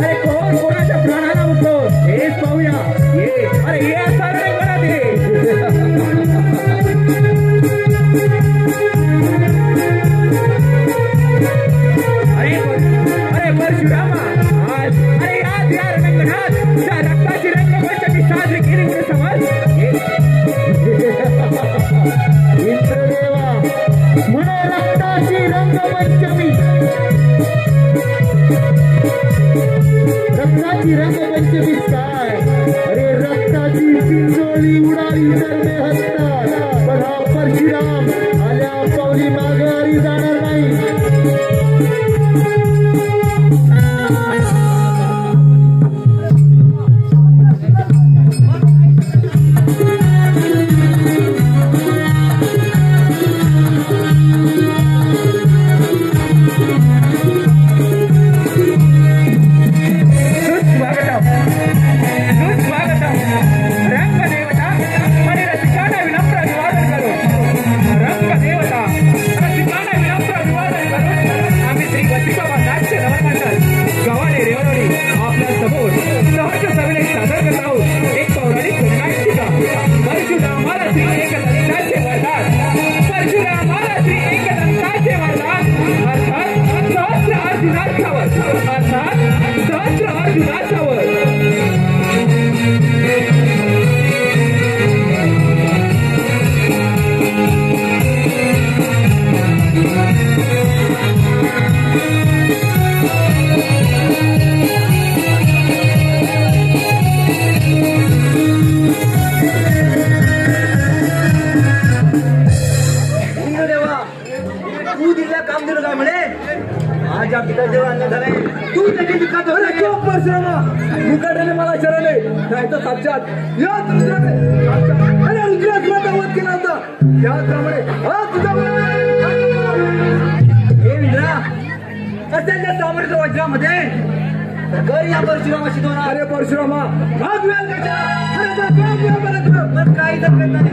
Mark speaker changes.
Speaker 1: अरे कोण कोणाच्या प्राणाला मुकतो हेच पाहूया. ये अरे ये असा रंगणा दे. अरे परशुरामा आज अरे आज या रंगणात त्या रक्ताची रंगपंचमी साजरी केली म्हणून समज.
Speaker 2: इंद्रदेवा म्हणे रक्ताची रंगपंचमी. रक्ताची रंगपंचमी काय? अरे रक्ताची पिंजोळी उडाली तर मे हसतात. पण हा परशुराम आल्या पावली माघारी जाणार नाही.
Speaker 1: मुकाट्याने मला शरण आहे नाही तर साक्षात अरे रुद्राच माझा वध केला होता त्याप्रमाणे हे इंद्रा कशाच्या सामर्थ्य वज्रामध्ये कर या परशुरामाशी दोन. अरे परशुरामा भाग वेळ कशा पण काही दखल नाही.